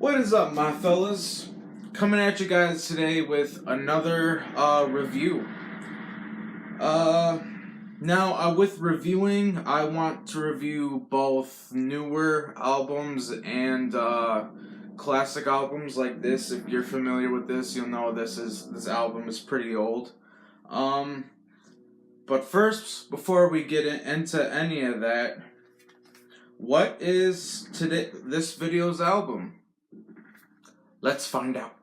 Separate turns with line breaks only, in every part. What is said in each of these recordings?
What is up, my fellas? Coming at you guys today with another review. With reviewing, I want to review both newer albums and classic albums like this. If you're familiar with this, you'll know this album is pretty old. But first, before we get into any of that, what is this video's album? Let's find out.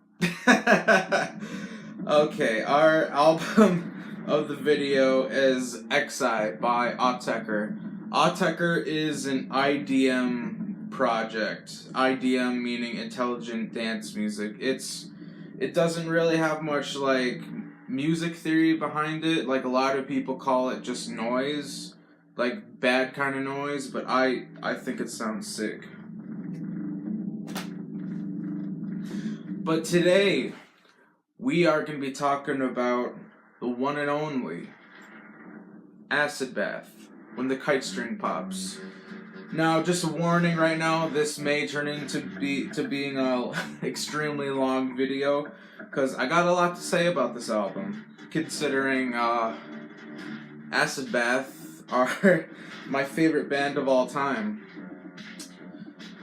Okay, our album of the video is Xi by Autechre. Autechre is an IDM project. IDM meaning intelligent dance music. It doesn't really have much like music theory behind it. Like a lot of people call it just noise, like bad kind of noise, but I think it sounds sick. But today, we are going to be talking about the one and only Acid Bath, When the Kite String Pops. Now, just a warning right now, this may turn into being a extremely long video, because I got a lot to say about this album, considering Acid Bath are my favorite band of all time.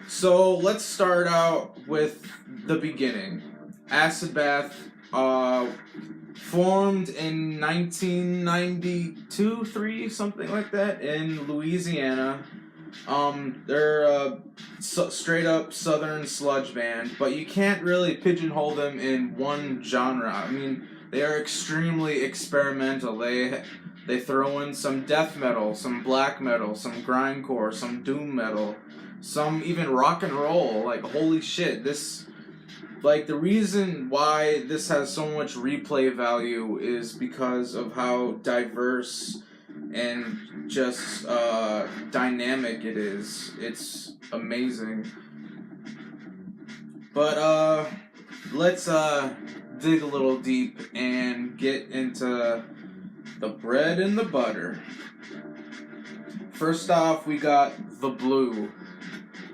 So let's start out with the beginning. Acid Bath formed in 1992, 3, something like that, in Louisiana. They're a straight up southern sludge band, but you can't really pigeonhole them in one genre. I mean, they are extremely experimental. They throw in some death metal, some black metal, some grindcore, some doom metal, some even rock and roll. Like, holy shit, the reason why this has so much replay value is because of how diverse and just dynamic it is. It's amazing. But let's dig a little deep and get into the bread and the butter. First off, we got The Blue.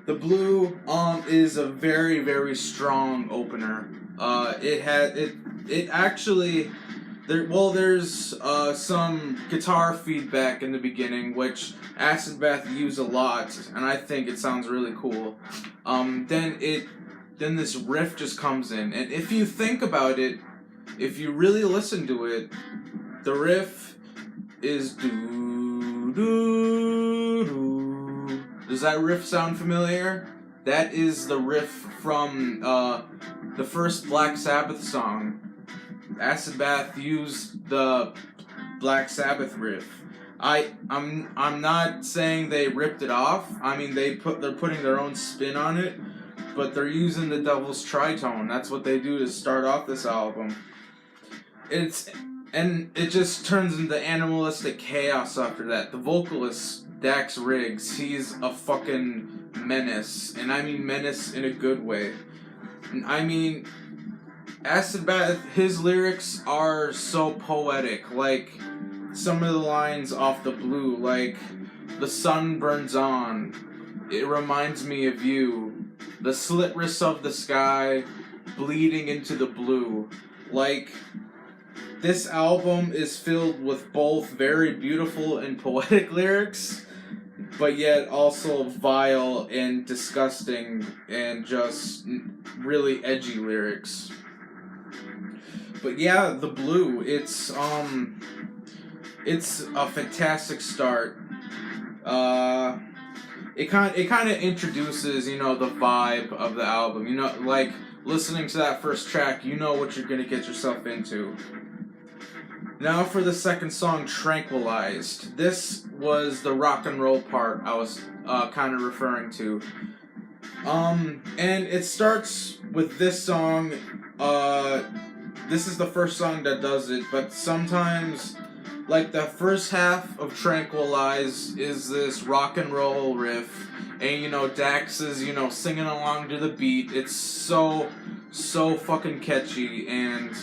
The Blue is a very, very strong opener. There's some guitar feedback in the beginning, which Acid Bath use a lot, and I think it sounds really cool. Then this riff just comes in, and if you think about it, if you really listen to it, the riff is doo doo doo. Does that riff sound familiar? That is the riff from the first Black Sabbath song. Acid Bath used the Black Sabbath riff. I'm not saying they ripped it off. I mean they're putting their own spin on it, but they're using the Devil's Tritone. That's what they do to start off this album. And it just turns into animalistic chaos after that. The vocalist, Dax Riggs, he's a fucking menace. And I mean menace in a good way. And I mean, Acid Bath, his lyrics are so poetic. Like, some of the lines off The Blue, like, the sun burns on, it reminds me of you. The slit wrists of the sky, bleeding into the blue. Like, this album is filled with both very beautiful and poetic lyrics, but yet also vile and disgusting and just really edgy lyrics. But yeah, The Blue, it's a fantastic start. It kind of introduces, the vibe of the album. Like listening to that first track, you know what you're gonna get yourself into. Now for the second song, Tranquilized. This was the rock and roll part I was kind of referring to. And it starts with this song. This is the first song that does it, but sometimes, like the first half of Tranquilize is this rock and roll riff, and Dax is singing along to the beat. It's so fucking catchy, and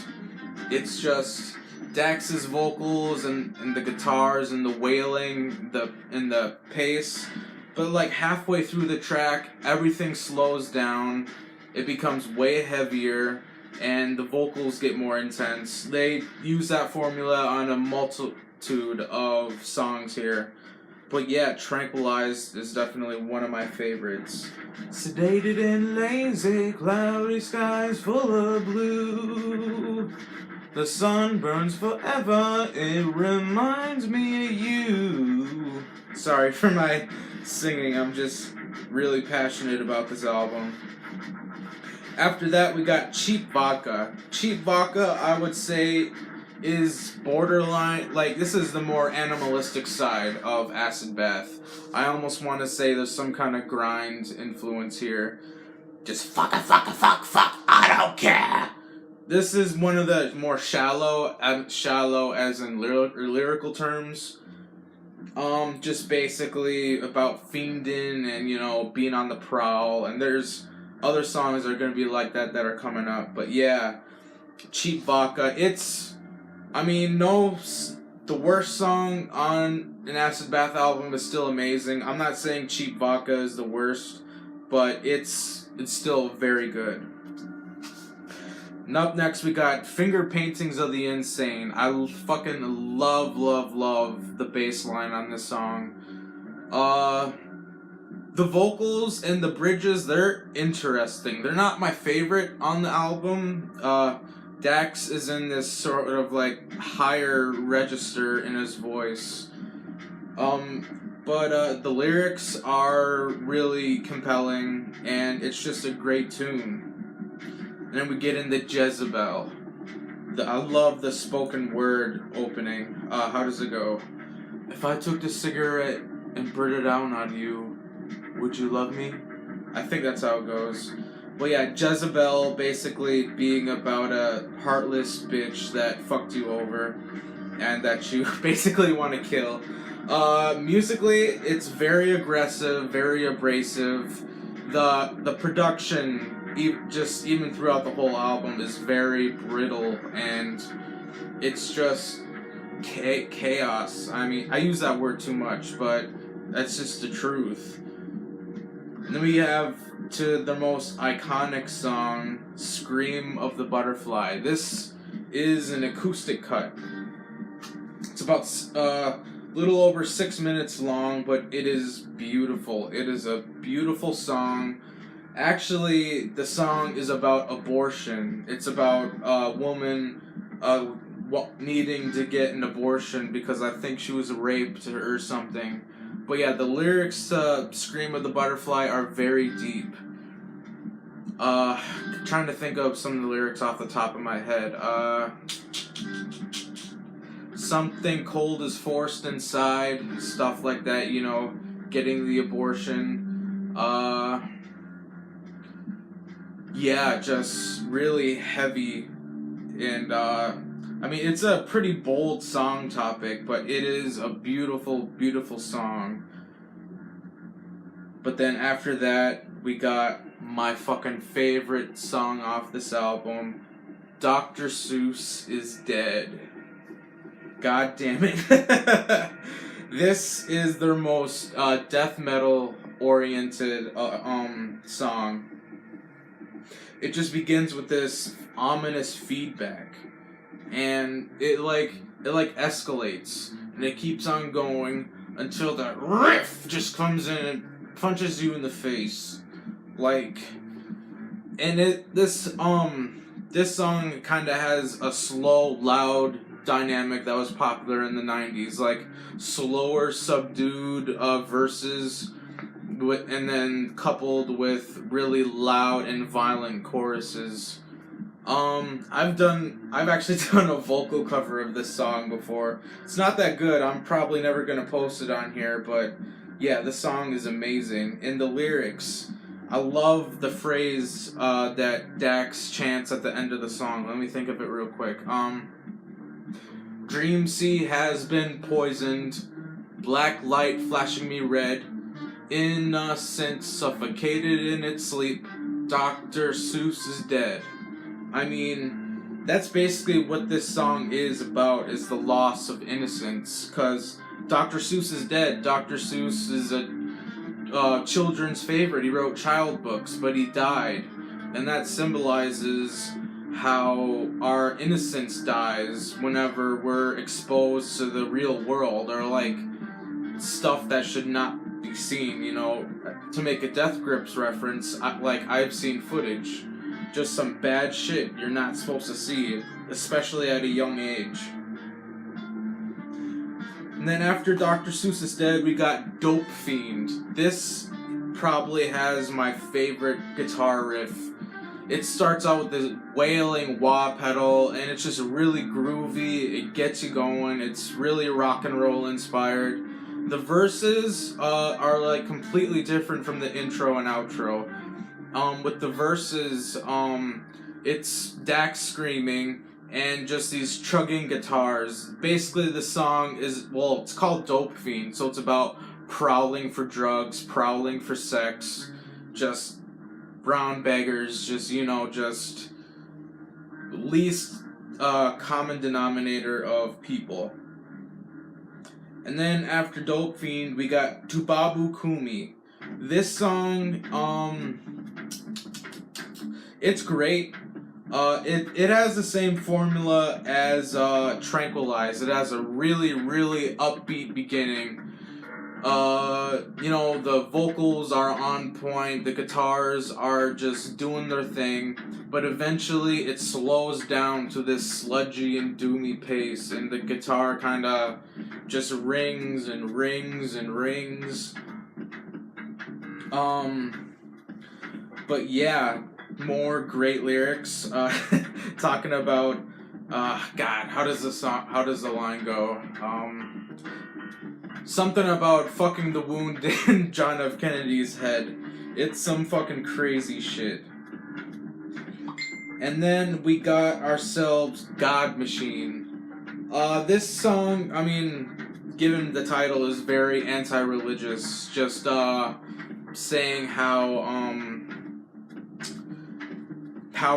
it's just Dax's vocals and the guitars and the wailing, and the pace. But like halfway through the track, everything slows down, it becomes way heavier, and the vocals get more intense. They use that formula on a multitude of songs here. But yeah, Tranquilize is definitely one of my favorites. Sedated and lazy, cloudy skies full of blue. The sun burns forever, it reminds me of you. Sorry for my singing, I'm just really passionate about this album. After that, we got Cheap Vodka. Cheap Vodka, I would say, is borderline, like, this is the more animalistic side of Acid Bath. I almost want to say there's some kind of grind influence here. Just fuck, I don't care. This is one of the more shallow as in lyrical terms. Just basically about fiending and, you know, being on the prowl. And there's other songs that are going to be like that are coming up. But yeah, Cheap Vodka, it's, I mean, the worst song on an Acid Bath album is still amazing. I'm not saying Cheap Vodka is the worst, but it's still very good. And up next, we got Finger Paintings of the Insane. I fucking love the bass line on this song. The vocals and the bridges, they're interesting. They're not my favorite on the album. Dax is in this sort of like higher register in his voice. But the lyrics are really compelling, and it's just a great tune. And then we get into Jezebel. I love the spoken word opening. How does it go? If I took the cigarette and burned it down on you, would you love me? I think that's how it goes. Well, yeah, Jezebel basically being about a heartless bitch that fucked you over and that you basically want to kill. Musically, it's very aggressive, very abrasive. The production, even throughout the whole album, is very brittle, and it's just chaos. I mean, I use that word too much, but that's just the truth. And then we have to the most iconic song, Scream of the Butterfly. This is an acoustic cut. It's about a little over 6 minutes long, but it is beautiful. It is a beautiful song. Actually, the song is about abortion. It's about a woman needing to get an abortion because I think she was raped or something. But yeah, the lyrics to Scream of the Butterfly are very deep. Trying to think of some of the lyrics off the top of my head. Something cold is forced inside, stuff like that, you know, getting the abortion. Yeah, just really heavy. And, I mean, it's a pretty bold song topic, but it is a beautiful, beautiful song. But then after that, we got my fucking favorite song off this album, Dr. Seuss is Dead. God damn it. This is their most death metal oriented song. It just begins with this ominous feedback, and it escalates, and it keeps on going until the riff just comes in and punches you in the face. This song kind of has a slow, loud dynamic that was popular in the 90s, like slower, subdued verses, and then coupled with really loud and violent choruses. I've actually done a vocal cover of this song before. It's not that good. I'm probably never gonna post it on here, but yeah, the song is amazing. And the lyrics, I love the phrase that Dax chants at the end of the song. Let me think of it real quick. Dream sea has been poisoned, black light flashing me red, innocent suffocated in its sleep, Dr. Seuss is dead. I mean, that's basically what this song is about, is the loss of innocence, because Dr. Seuss is dead. Dr. Seuss is a children's favorite. He wrote child books, but he died. and that symbolizes how our innocence dies whenever we're exposed to the real world, or like stuff that should not be seen. You know, to make a Death Grips reference, I've seen footage, just some bad shit you're not supposed to see, especially at a young age. And then after Dr. Seuss is dead, we got Dope Fiend. This probably has my favorite guitar riff. It starts out with this wailing wah pedal, and it's just really groovy. It gets you going. It's really rock and roll inspired. The verses are like completely different from the intro and outro. With the verses, it's Dax screaming and just these chugging guitars. Basically, the song is, well, it's called Dope Fiend, so it's about prowling for drugs, prowling for sex, just brown beggars, just, you know, just least common denominator of people. And then after Dope Fiend, we got Tubabu Kumi. This song, it's great. It has the same formula as Tranquilize. It has a really, really upbeat beginning. You know, the vocals are on point, the guitars are just doing their thing, but eventually it slows down to this sludgy and doomy pace, and the guitar kind of just rings and rings and rings. But yeah, more great lyrics. Talking about, God, how does the line go? Something about fucking the wound in John F. Kennedy's head. It's some fucking crazy shit. And then we got ourselves God Machine. This song, I mean, given the title, is very anti-religious. Just, saying how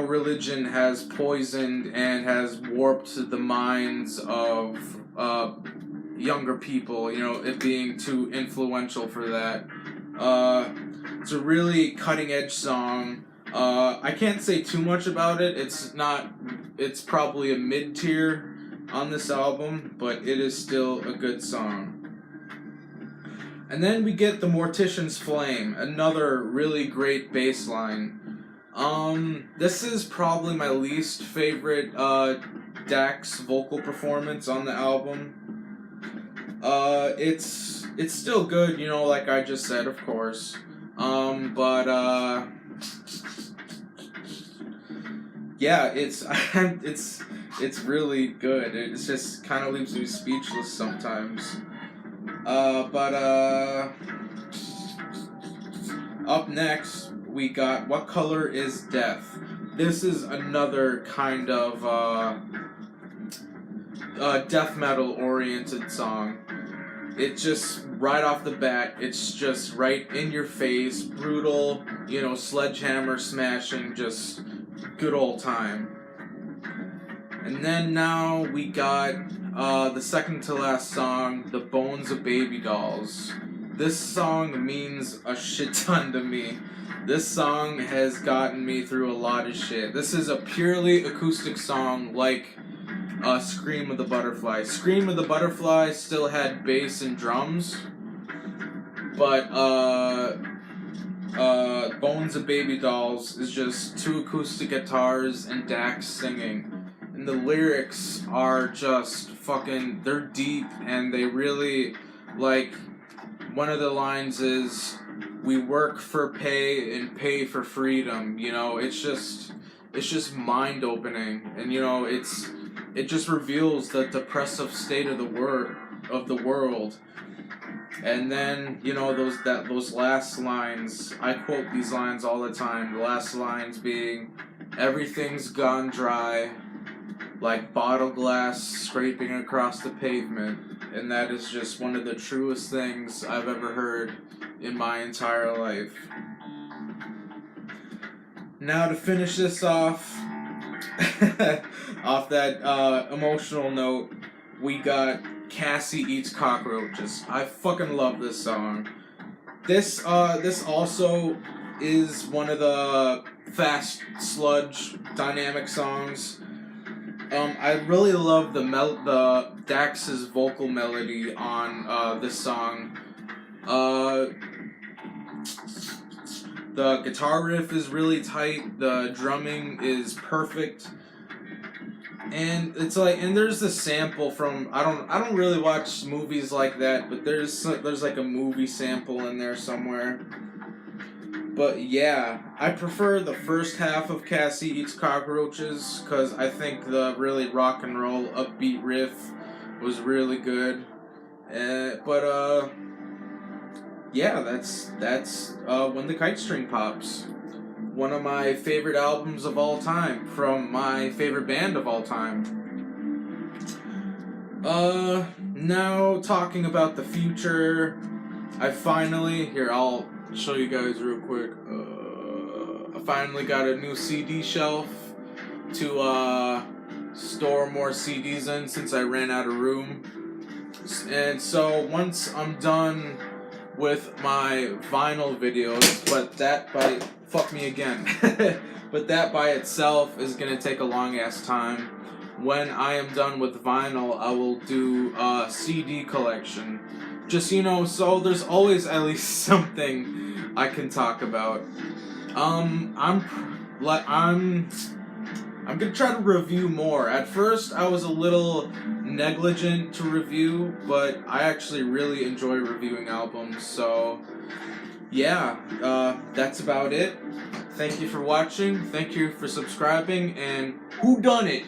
religion has poisoned and has warped the minds of younger people, you know, it being too influential for that. It's a really cutting edge song. I can't say too much about it. It's probably a mid tier on this album, but it is still a good song. And then we get The Mortician's Flame, another really great bass line. This is probably my least favorite Dax vocal performance on the album. It's still good, you know, like I just said, of course. But yeah, it's really good. It just kind of leaves me speechless sometimes. But up next we got What Color Is Death. This is another kind of death metal oriented song. It just, right off the bat, it's just right in your face, brutal, you know, sledgehammer smashing, just good old time. And then now we got the second to last song, The Bones of Baby Dolls. This song means a shit ton to me. This song has gotten me through a lot of shit. This is a purely acoustic song, like Scream of the Butterfly. Scream of the Butterfly still had bass and drums, but Bones of Baby Dolls is just two acoustic guitars and Dax singing. And the lyrics are just fucking, they're deep, and they really, like, one of the lines is, we work for pay and pay for freedom. You know, it's just mind opening, and you know, it just reveals the depressive state of the world. And then, you know, those last lines, I quote these lines all the time. The last lines being, everything's gone dry, like bottle glass scraping across the pavement. And that is just one of the truest things I've ever heard in my entire life. Now to finish this off, off that emotional note, we got Cassie Eats Cockroaches. I fucking love this song. This also is one of the fast sludge dynamic songs. I really love the Dax's vocal melody on this song. The guitar riff is really tight. The drumming is perfect. And it's like, and there's this sample from I don't really watch movies like that, but there's like a movie sample in there somewhere. But yeah, I prefer the first half of Cassie Eats Cockroaches because I think the really rock and roll upbeat riff was really good. Yeah, that's When the Kite String Pops. One of my favorite albums of all time from my favorite band of all time. Now talking about the future, I'll show you guys real quick. I finally got a new CD shelf to store more CDs in since I ran out of room. And so once I'm done with my vinyl videos, but that by itself is gonna take a long ass time. When I am done with vinyl, I will do a CD collection. Just so there's always at least something I can talk about. I'm gonna try to review more. At first, I was a little negligent to review, but I actually really enjoy reviewing albums. So, yeah, that's about it. Thank you for watching. Thank you for subscribing. And who done it?